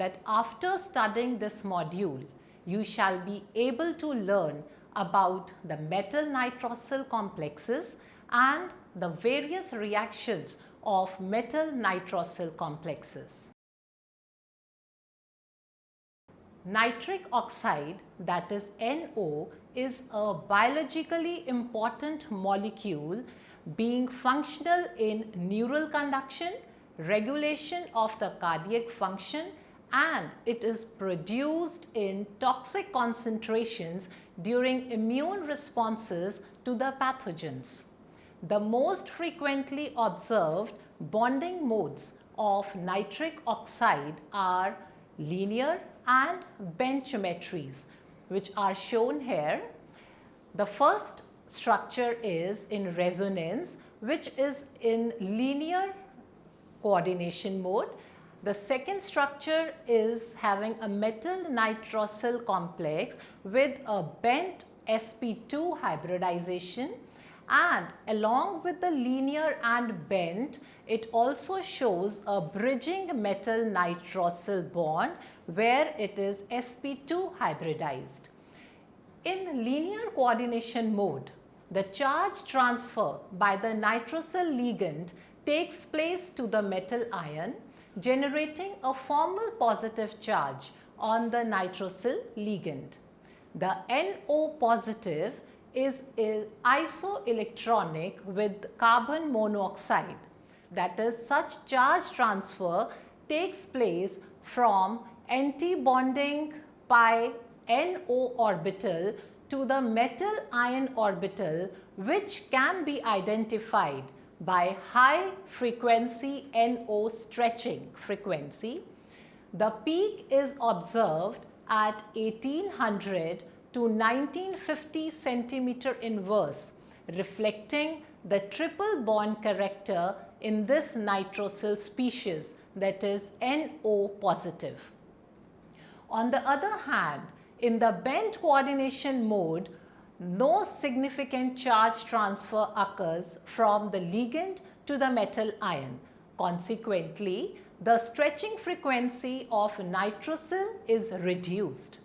that after studying this module, you shall be able to learn about the metal nitrosyl complexes and the various reactions of metal nitrosyl complexes. Nitric oxide, that is NO, is a biologically important molecule being functional in neural conduction, regulation of the cardiac function, and it is produced in toxic concentrations during immune responses to the pathogens. The most frequently observed bonding modes of nitric oxide are linear and bent geometries, which are shown here. The first structure is in resonance, which is in linear coordination mode. The second structure is having a metal nitrosyl complex with a bent sp2 hybridization, and along with the linear and bent, it also shows a bridging metal nitrosyl bond where it is sp2 hybridized. In linear coordination mode, the charge transfer by the nitrosyl ligand takes place to the metal ion, generating a formal positive charge on the nitrosyl ligand. The NO positive is isoelectronic with carbon monoxide. That is, such charge transfer takes place from anti-bonding pi NO orbital to the metal ion orbital, which can be identified by high frequency NO stretching frequency. The peak is observed at 1800 to 1950 centimeter inverse, reflecting the triple bond character in this nitrosyl species, that is NO positive. On the other hand, in the bent coordination mode, no significant charge transfer occurs from the ligand to the metal ion. Consequently, the stretching frequency of nitrosyl is reduced.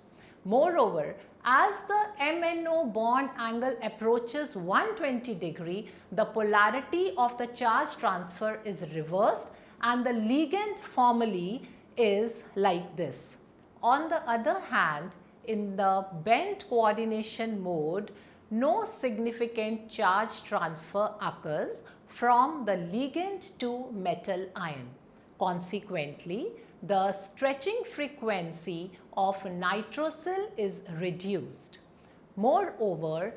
Moreover, as the MNO bond angle approaches 120 degree, the polarity of the charge transfer is reversed and the ligand formally is like this. On the other hand, in the bent coordination mode, no significant charge transfer occurs from the ligand to metal ion. Consequently, the stretching frequency of nitrosyl is reduced. Moreover,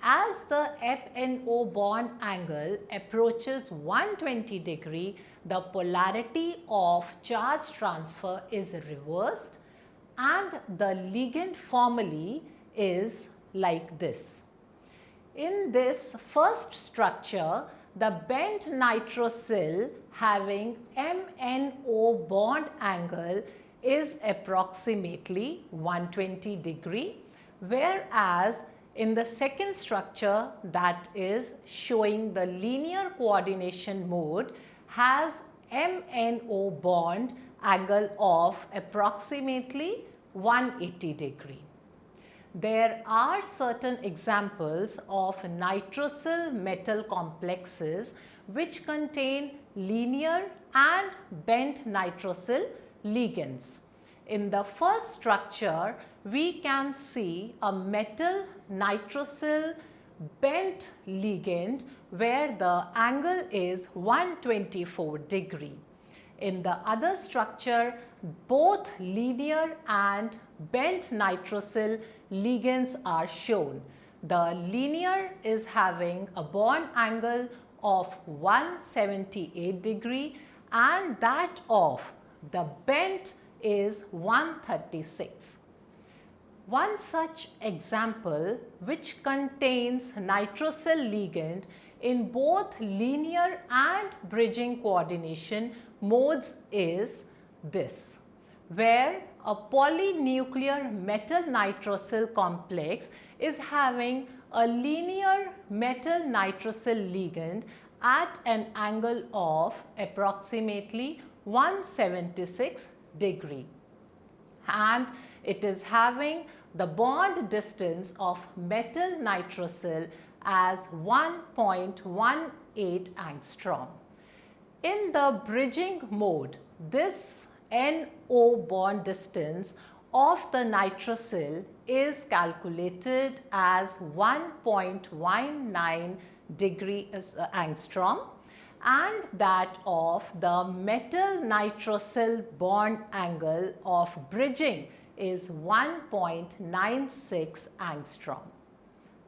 as the FNO bond angle approaches 120 degree, the polarity of charge transfer is reversed and the ligand formally is like this. In this first structure, the bent nitrosyl having MNO bond angle is approximately 120 degree, whereas in the second structure, that is showing the linear coordination mode, has MNO bond angle of approximately 180 degree. There are certain examples of nitrosyl metal complexes which contain linear and bent nitrosyl ligands. In the first structure, we can see a metal nitrosyl bent ligand where the angle is 124 degree. In the other structure, both linear and bent nitrosyl ligands are shown. The linear is having a bond angle of 178 degree and that of the bent is 136. One such example which contains nitrosyl ligand in both linear and bridging coordination modes is this, where a polynuclear metal nitrosyl complex is having a linear metal nitrosyl ligand at an angle of approximately 176 degree. and it is having the bond distance of metal nitrosyl as 1.18 angstrom. In the bridging mode, this NO bond distance of the nitrosyl is calculated as 1.19 angstrom, and that of the metal nitrosyl bond angle of bridging is 1.96 angstrom.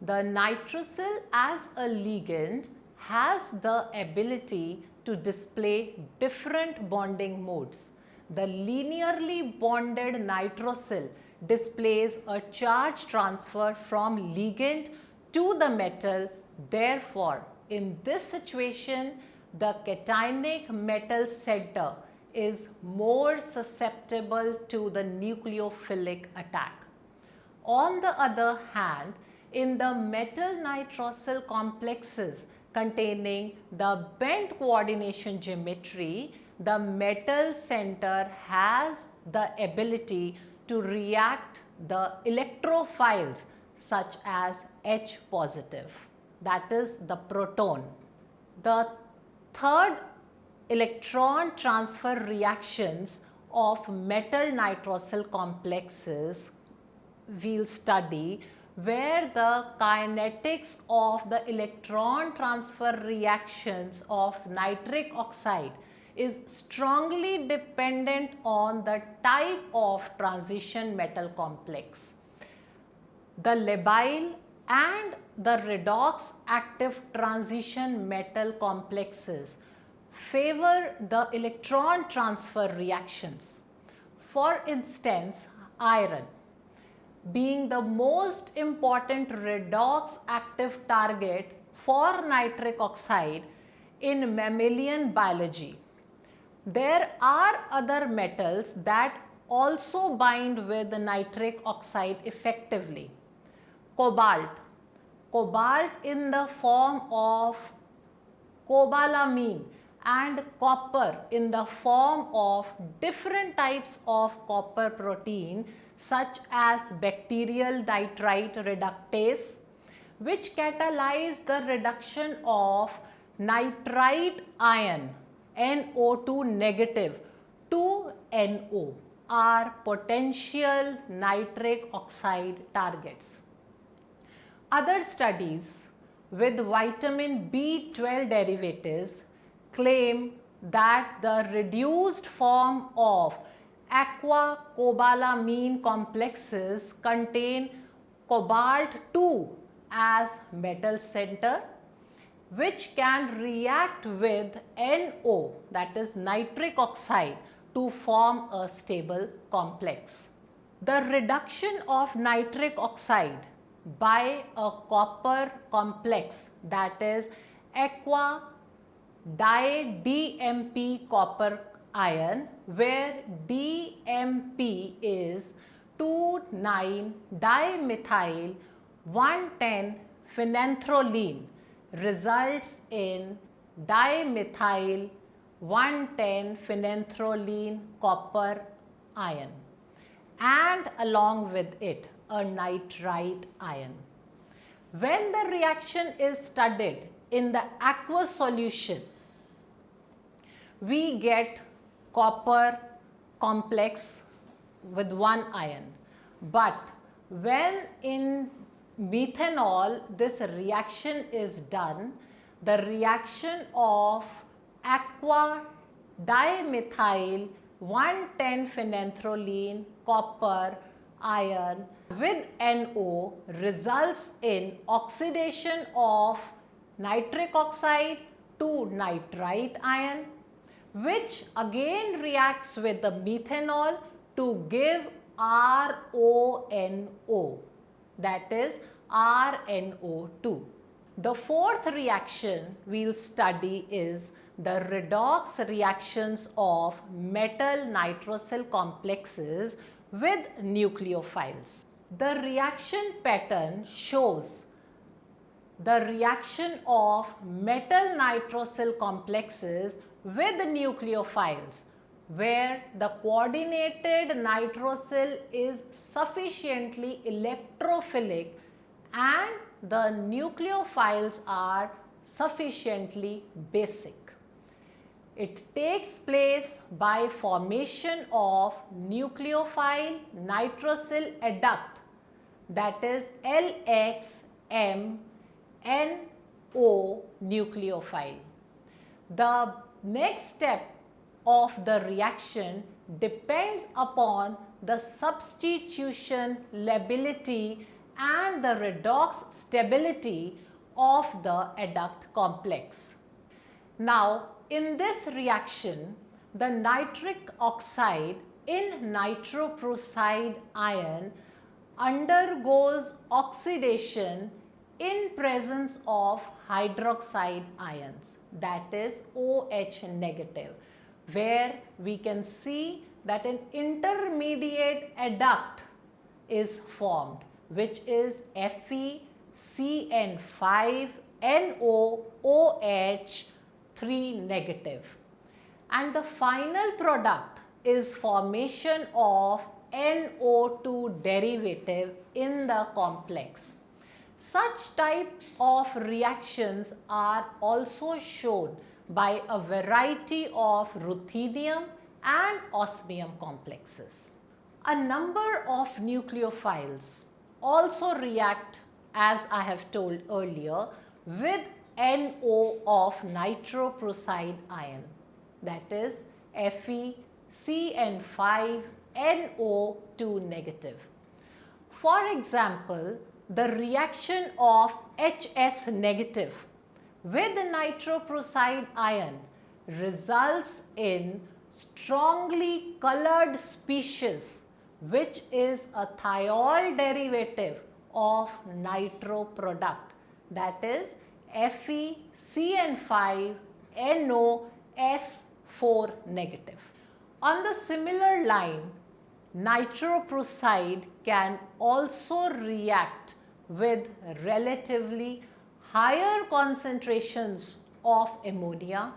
The nitrosyl as a ligand has the ability to display different bonding modes. The linearly bonded nitrosyl displays a charge transfer from ligand to the metal. Therefore, in this situation, the cationic metal center is more susceptible to the nucleophilic attack. On the other hand, in the metal nitrosyl complexes containing the bent coordination geometry, the metal center has the ability to react the electrophiles such as H positive, that is the proton. The third electron transfer reactions of metal nitrosyl complexes we'll study, where the kinetics of the electron transfer reactions of nitric oxide is strongly dependent on the type of transition metal complex. The labile and the redox active transition metal complexes favor the electron transfer reactions. For instance, iron, being the most important redox active target for nitric oxide in mammalian biology. There are other metals that also bind with the nitric oxide effectively. Cobalt in the form of cobalamin, and copper in the form of different types of copper protein such as bacterial nitrite reductase, which catalyze the reduction of nitrite ion NO2 negative to NO, are potential nitric oxide targets. Other studies with vitamin B12 derivatives claim that the reduced form of aqua cobalamin complexes contain cobalt 2 as metal center, which can react with NO, that is nitric oxide, to form a stable complex. The reduction of nitric oxide by a copper complex, that is aqua di-DMP copper ion, where DMP is 2,9-dimethyl 1,10-phenanthroline, results in dimethyl 1,10-phenanthroline copper ion, and along with it a nitrite ion. When the reaction is studied in the aqueous solution, we get copper complex with one ion. But when in methanol this reaction is done, the reaction of aqua dimethyl 1,10-phenanthroline copper ion with NO results in oxidation of nitric oxide to nitrite ion, which again reacts with the methanol to give RONO, that is RNO2. The fourth reaction we'll study is the redox reactions of metal nitrosyl complexes with nucleophiles. The reaction pattern shows the reaction of metal nitrosyl complexes with nucleophiles where the coordinated nitrosyl is sufficiently electrophilic and the nucleophiles are sufficiently basic. It takes place by formation of nucleophile nitrosyl adduct, that is LXMNO nucleophile. The next step of the reaction depends upon the substitution lability and the redox stability of the adduct complex. Now, in this reaction, the nitric oxide in nitroprusside ion undergoes oxidation in presence of hydroxide ions, that is OH negative, where we can see that an intermediate adduct is formed, which is FeCN5NOOH3 negative, and the final product is formation of NO2 derivative in the complex. Such type of reactions are also shown by a variety of ruthenium and osmium complexes. A number of nucleophiles also react, as I have told earlier, with NO of nitroprusside ion, that is FeCN5NO2 negative. For example, the reaction of HS negative with nitroprusside ion results in strongly colored species, which is a thiol derivative of nitro product, that is FeCN5NOS4 negative. On the similar line, nitroprusside can also react with relatively higher concentrations of ammonia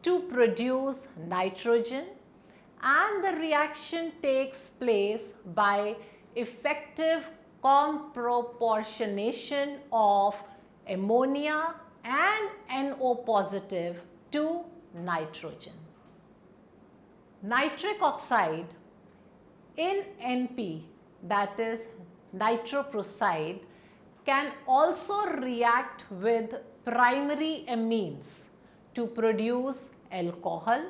to produce nitrogen, and the reaction takes place by effective comproportionation of ammonia and NO positive to nitrogen. Nitric oxide in NP, that is nitroprusside, can also react with primary amines to produce alcohol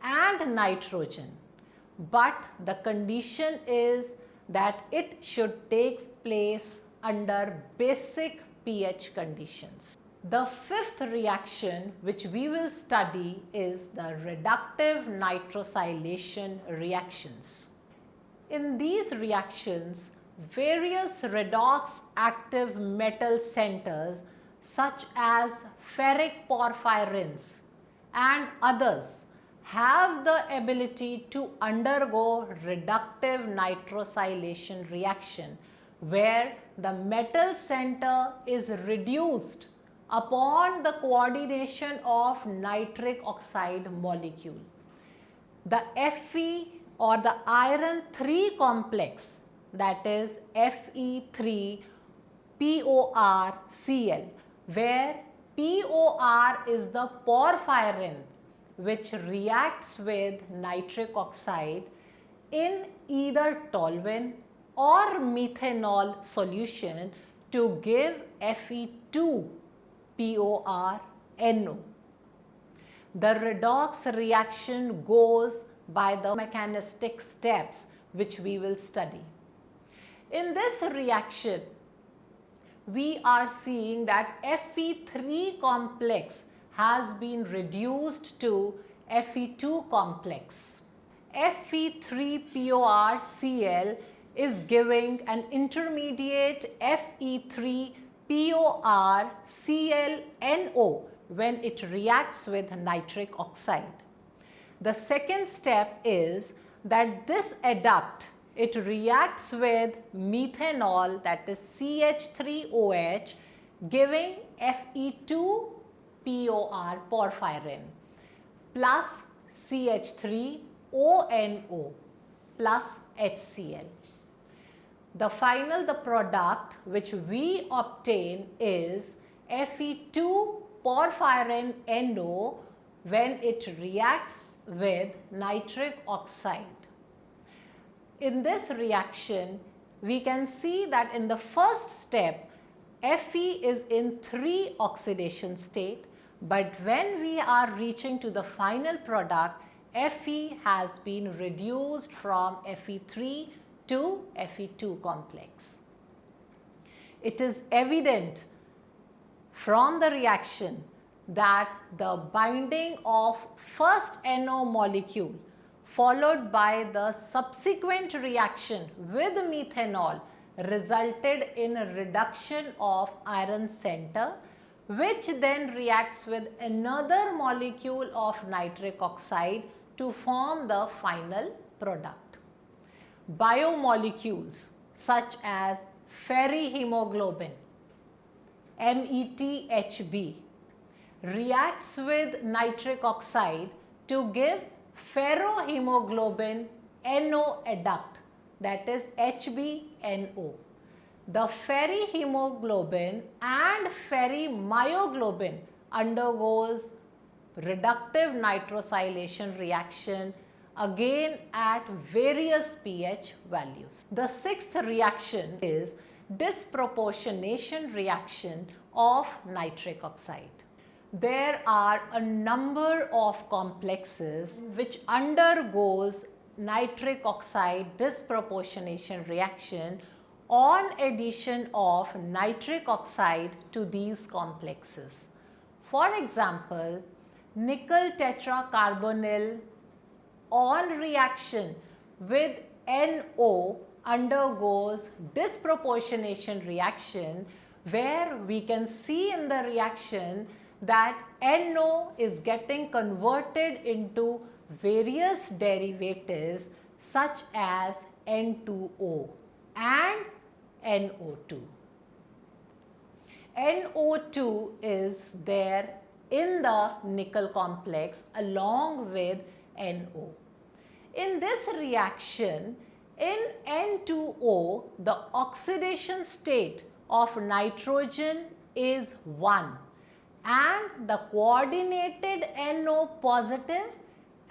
and nitrogen, but the condition is that it should take place under basic pH conditions. The fifth reaction which we will study is the reductive nitrosylation reactions. In these reactions, various redox active metal centers such as ferric porphyrins and others have the ability to undergo reductive nitrosylation reaction, where the metal center is reduced upon the coordination of nitric oxide molecule. The Fe or the iron 3 complex, that is Fe3PORCl, where POR is the porphyrin which reacts with nitric oxide in either toluene or methanol solution to give Fe2PORNO. The redox reaction goes by the mechanistic steps which we will study. In this reaction, we are seeing that Fe3 complex has been reduced to Fe2 complex. Fe3PORCl is giving an intermediate Fe3PORClNO when it reacts with nitric oxide. The second step is that this adduct, it reacts with methanol, that is CH3OH, giving Fe2POR porphyrin plus CH3 ONO plus HCl. The product which we obtain is Fe2 porphyrin NO when it reacts with nitric oxide. In this reaction, we can see that in the first step, Fe is in 3 oxidation state, but when we are reaching to the final product, Fe has been reduced from Fe3 to Fe2 complex. It is evident from the reaction that the binding of first NO molecule followed by the subsequent reaction with methanol resulted in a reduction of iron center, which then reacts with another molecule of nitric oxide to form the final product. Biomolecules such as ferrihemoglobin, METHB, reacts with nitric oxide to give ferrohemoglobin NO adduct, that is HbNO. The ferrihemoglobin and ferrimyoglobin undergoes reductive nitrosylation reaction again at various pH values. The 6th reaction is disproportionation reaction of nitric oxide. There are a number of complexes which undergoes nitric oxide disproportionation reaction on addition of nitric oxide to these complexes. For example, nickel tetracarbonyl on reaction with NO undergoes disproportionation reaction, where we can see in the reaction that NO is getting converted into various derivatives such as N2O and NO2. NO2 is there in the nickel complex along with NO. In this reaction, in N2O, the oxidation state of nitrogen is 1 and the coordinated NO positive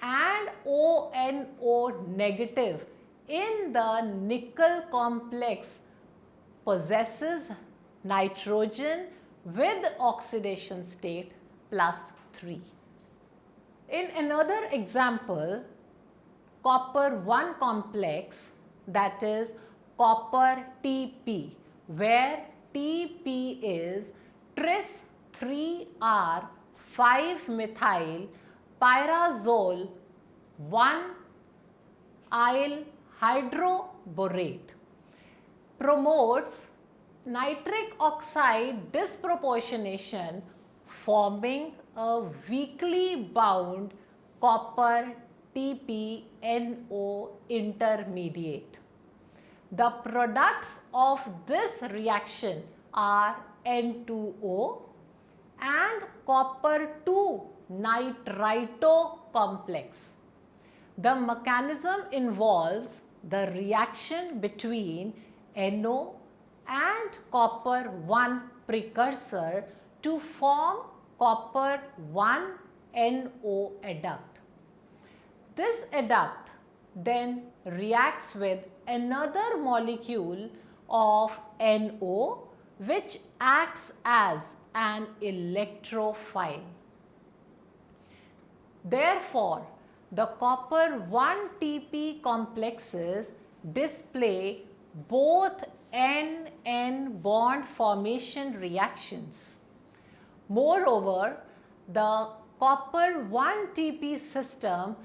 and ONO negative in the nickel complex possesses nitrogen with oxidation state +3. In another example, copper 1 complex, that is copper TP, where TP is tris 3R 5-methyl pyrazole 1-yl hydroborate, promotes nitric oxide disproportionation, forming a weakly bound copper TPNO intermediate. The products of this reaction are N2O and copper 2 nitrito complex. The mechanism involves the reaction between NO and copper 1 precursor to form copper 1 NO adduct. This adduct then reacts with another molecule of NO, which acts as an electrophile. Therefore, the copper 1 TP complexes display both N-N bond formation reactions. Moreover, the copper 1 TP system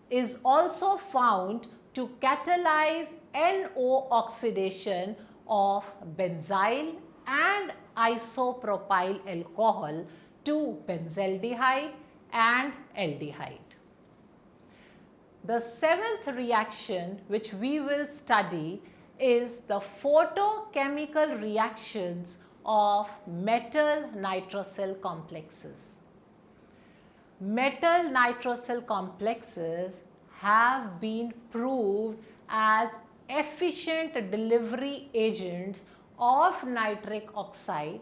is also found to catalyze NO oxidation of benzyl and isopropyl alcohol to benzaldehyde and aldehyde. The 7th reaction which we will study is the photochemical reactions of metal nitrosyl complexes. metal nitrosyl complexes have been proved as efficient delivery agents of nitric oxide,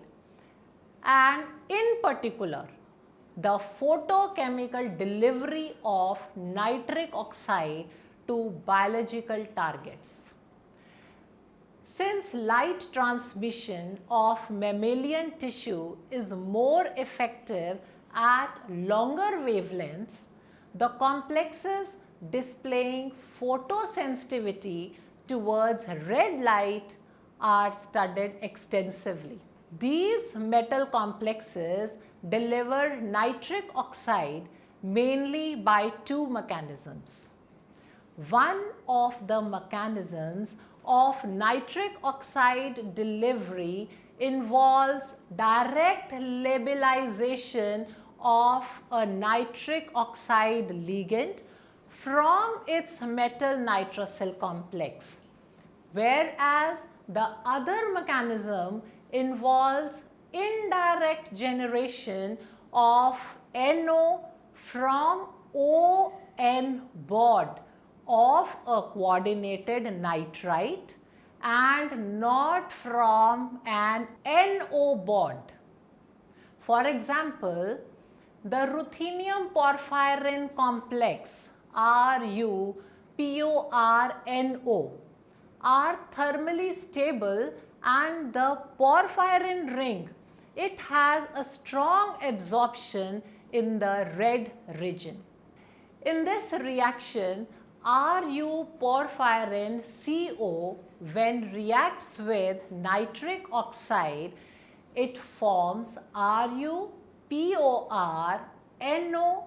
and in particular the photochemical delivery of nitric oxide to biological targets. Since light transmission of mammalian tissue is more effective at longer wavelengths, the complexes displaying photosensitivity towards red light are studied extensively. These metal complexes deliver nitric oxide mainly by two mechanisms. One of the mechanisms of nitric oxide delivery involves direct labelization of a nitric oxide ligand from its metal nitrosyl complex, whereas the other mechanism involves indirect generation of NO from ON bond of a coordinated nitrite and not from an NO bond. For example, the ruthenium porphyrin complex RuPORNO are thermally stable, and the porphyrin ring, it has a strong absorption in the red region. In this reaction, Ru porphyrin CO, when reacts with nitric oxide, it forms RuPOR NO,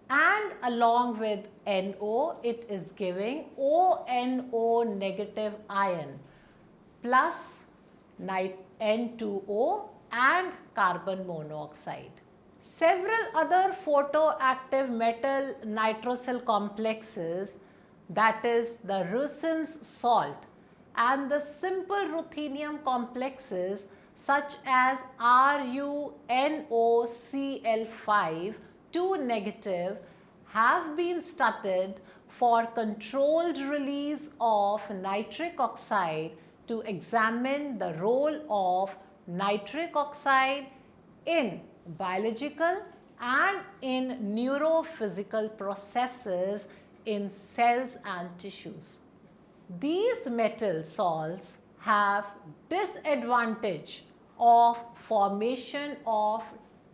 and along with NO it is giving ONO negative ion plus N2O and carbon monoxide. Several other photoactive metal nitrosyl complexes, that is the Russen's salt, and the simple ruthenium complexes such as RuNOCl5 2 negative, have been studied for controlled release of nitric oxide to examine the role of nitric oxide in biological and in neurophysical processes in cells and tissues. These metal salts have disadvantage of formation of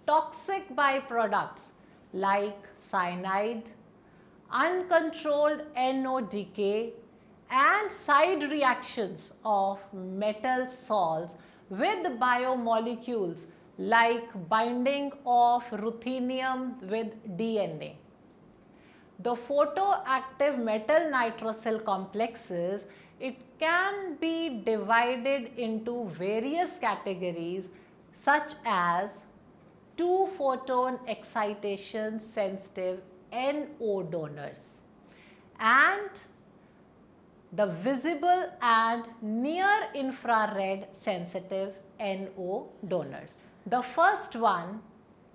toxic byproducts like cyanide, uncontrolled NO decay, and side reactions of metal salts with biomolecules like binding of ruthenium with DNA. The photoactive metal nitrosyl complexes, it can be divided into various categories such as 2-photon excitation sensitive NO donors and the visible and near infrared sensitive NO donors. The first one,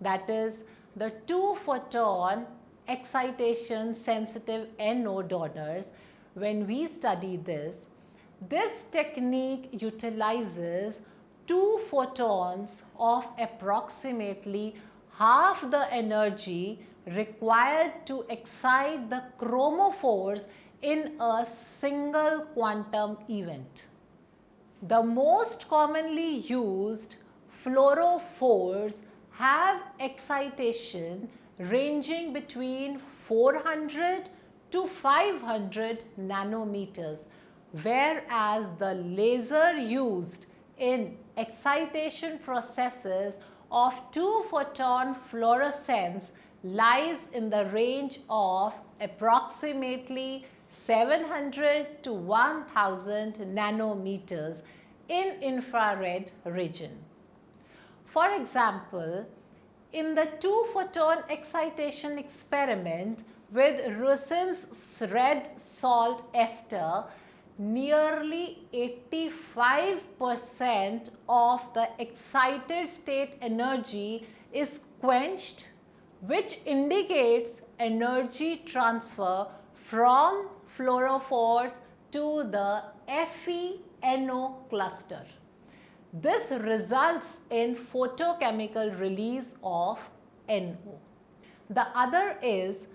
that is the 2-photon excitation sensitive NO donors, when we study this technique utilizes 2 photons of approximately half the energy required to excite the chromophores in a single quantum event. The most commonly used fluorophores have excitation ranging between 400 to 500 nanometers, whereas the laser used in excitation processes of 2-photon fluorescence lies in the range of approximately 700 to 1000 nanometers in infrared region. For example, in the 2-photon excitation experiment with Russen's red salt ester, nearly 85% of the excited state energy is quenched which indicates energy transfer from fluorophores to the FeNO cluster. This results in photochemical release of NO. The other is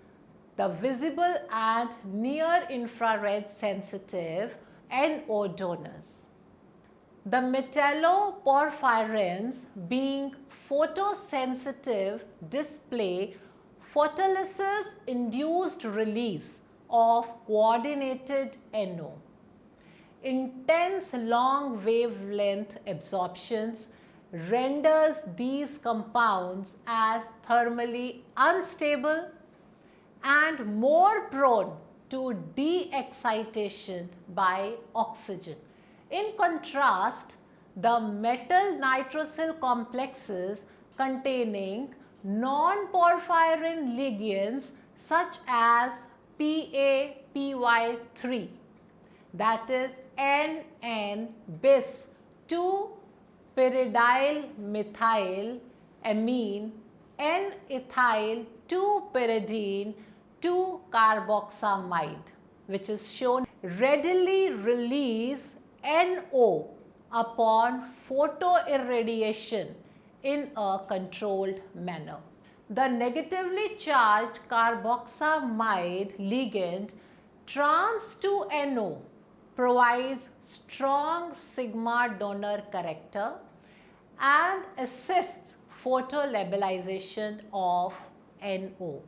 the visible and near infrared sensitive NO donors. The metalloporphyrins, being photosensitive, display photolysis induced release of coordinated NO. Intense long wavelength absorptions renders these compounds as thermally unstable and more prone to de-excitation by oxygen. In contrast, the metal nitrosyl complexes containing non-porphyrin ligands such as PAPY3, that is NN-bis 2-pyridyl methyl amine, N-ethyl 2-pyridine 2-carboxamide, which is shown readily release NO upon photoirradiation in a controlled manner. The negatively charged carboxamide ligand trans to NO provides strong sigma donor character and assists photolabilization of NO.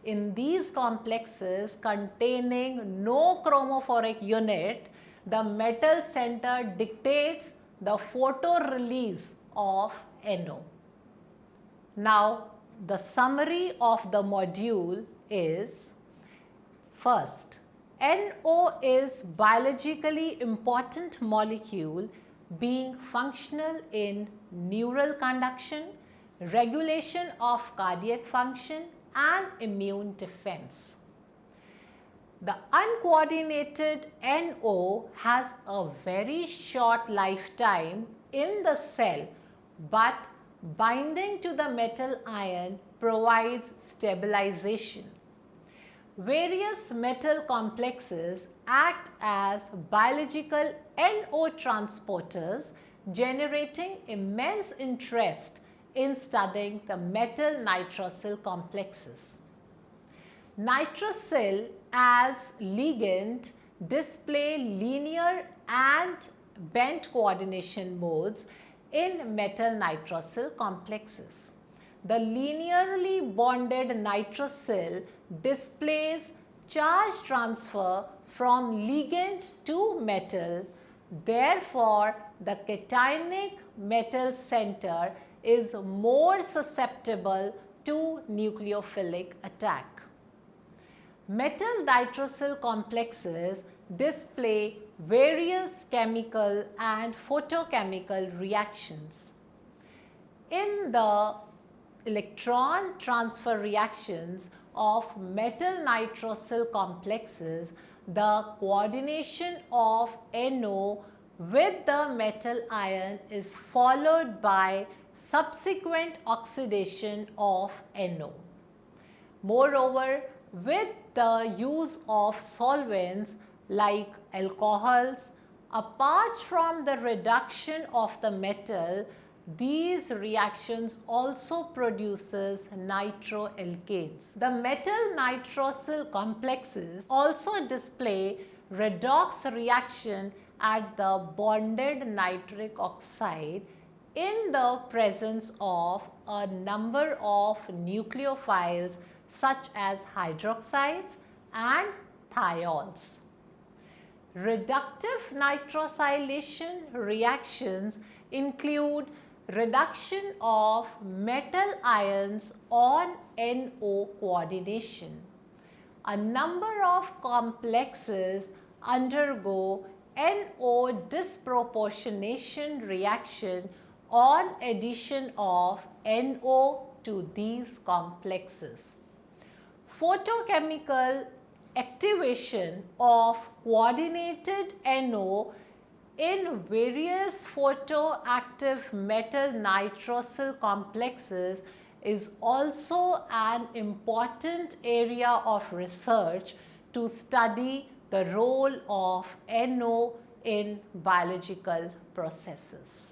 In these complexes containing no chromophoric unit, the metal center dictates the photo release of NO. Now, the summary of the module is: first, NO is biologically important molecule being functional in neural conduction, regulation of cardiac function and immune defense. The uncoordinated NO has a very short lifetime in the cell, but binding to the metal ion provides stabilization. Various metal complexes act as biological NO transporters, generating immense interest in studying the metal nitrosyl complexes. Nitrosyl as ligand display linear and bent coordination modes in metal nitrosyl complexes. The linearly bonded nitrosyl displays charge transfer from ligand to metal. Therefore, the cationic metal center is more susceptible to nucleophilic attack. Metal nitrosyl complexes display various chemical and photochemical reactions. In the electron transfer reactions of metal nitrosyl complexes, the coordination of NO with the metal ion is followed by subsequent oxidation of NO. Moreover, with the use of solvents like alcohols, apart from the reduction of the metal, these reactions also produces nitroalkanes. The metal nitrosyl complexes also display redox reaction at the bonded nitric oxide in the presence of a number of nucleophiles such as hydroxides and thiols. Reductive nitrosylation reactions include reduction of metal ions on NO coordination. A number of complexes undergo NO disproportionation reaction on addition of NO to these complexes. Photochemical activation of coordinated NO in various photoactive metal nitrosyl complexes is also an important area of research to study the role of NO in biological processes.